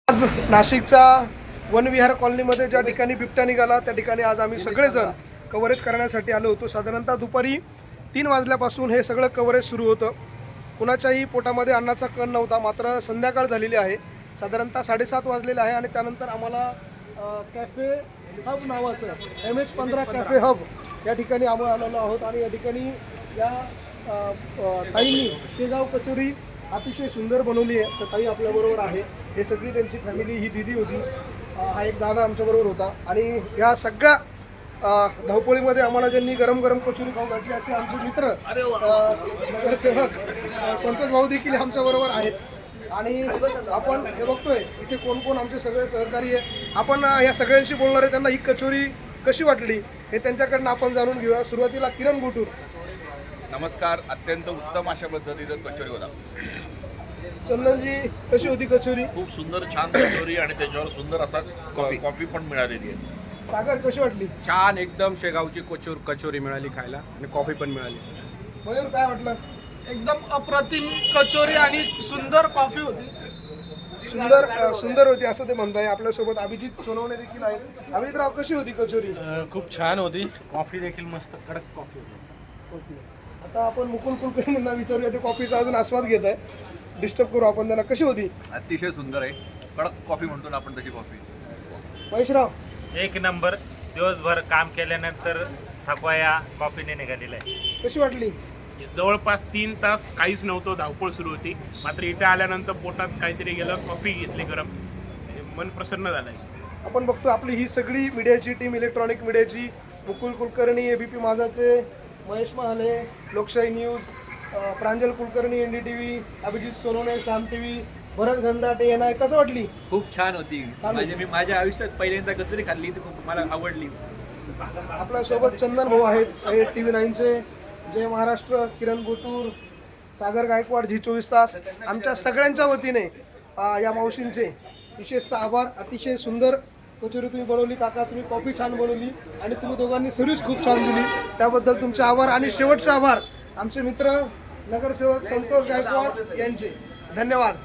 आज नाशिकचा वनविहार कॉलनीमध्ये ज्या ठिकाणी बिबट्या निघाला त्या ठिकाणी आज आम्ही सगळेजण कव्हरेज करण्यासाठी आलो होतो. साधारणतः दुपारी 3 वाजल्यापासून हे सगळं कव्हरेज सुरू होतं. कुणाच्याही पोटामध्ये अन्नाचा कण नव्हता. मात्र संध्याकाळ झालेली आहे, साधारणतः 7:30 वाजलेले आहे आणि त्यानंतर आम्हाला कॅफे हब नावाचं MH15 कॅफे हब या ठिकाणी आम्ही आलेलो आहोत. आणि या ठिकाणी या ताईंनी शेगाव कचोरी अतिशय सुंदर बनवली आहे. तर ताई आपल्याबरोबर आहे. हे सगळी त्यांची फॅमिली, ही दिदी होती, हा एक दादा आमच्याबरोबर होता. आणि या सगळ्या धावपळीमध्ये आम्हाला ज्यांनी गरम गरम कचोरी खाऊ घातली असे आमचे मित्र नगरसेवक संतोष भाऊ देखील आमच्याबरोबर आहेत. आणि आपण हे बघतोय इथे कोण कोण आमचे सगळे सहकारी आहे. आपण या सगळ्यांशी बोलणार आहे. त्यांना ही कचोरी कशी वाटली हे त्यांच्याकडनं आपण जाणून घेऊया. सुरुवातीला किरण गोटूर. नमस्कार. अत्यंत उत्तम अशा पद्धतीचं कचोरी होता. चंदनजी, कशी होती कचोरी? खूप सुंदर छान कचोरी आणि त्याच्यावर सुंदर असा कॉफी पण मिळालेली आहे. सागर, कशी वाटली? छान एकदम शेगावची कचोरी मिळाली खायला आणि कॉफी पण मिळाली. मयूर, काय वाटलं? एकदम अप्रतिम कचोरी आणि सुंदर कॉफी होती. सुंदर होती असं ते म्हणताय. आपल्यासोबत अभिजित सोनवणे देखील आहेत. अभिजितराव, कशी होती कचोरी? खूप छान होती. कॉफी देखील मस्त कडक कॉफी होती. आता आपण मुकुल कुलकर्णींना विचारूया. ते कॉफीचा अजून आस्वाद घेत आहे. डिस्टर्ब करू आपण त्यांना. कशी होती? अतिशय सुंदर आहे. कडक कॉफी म्हणतो ना आपण, तशी कॉफी. महेशराव, एक नंबर. दिवसभर काम केल्यानंतर थकवा या कॉफीने निघालेला आहे. कशी वाटली? जवळपास 3 तास काहीच नव्हतं, धावपळ सुरू होती. मात्र इथे आल्यानंतर पोटात काहीतरी गेलं, कॉफी घेतली गरम, मन प्रसन्न झालं आहे. आपण बघतो आपली ही सगळी मीडियाची टीम, इलेक्ट्रॉनिक मीडियाची, मुकुल कुलकर्णी ABP माझाचे, Mahesh Mahale Lokshahi news, Pranjal Kulkarni NDTV, Abhijit Sonawane Saam TV, Bharat Gandhate यांना कसं वाटली? खूप छान होती. मी माझ्या आयुष्यात पहिल्यांदा कचोरी खाल्ली, ती खूप मला आवडली. आपल्यासोबत चंदन भाऊ आहेत, सह्याद्री TV9चे, जय महाराष्ट्र, किरण गोटूर, सागर गायकवाड, Zee24 तास. आमच्या सगळ्यांच्या वतीने या मावशींचे विशेषतः आभार. अतिशय सुंदर कचोरी तुम्ही बनवली काका. तुम्ही कॉफी छान बनवली आणि तुम्ही दोघांनी सर्व्हिस खूप छान दिली, त्याबद्दल तुमचे आभार. आणि शेवटचे आभार आमचे मित्र नगरसेवक संतोष गायकवाड यांचे. धन्यवाद.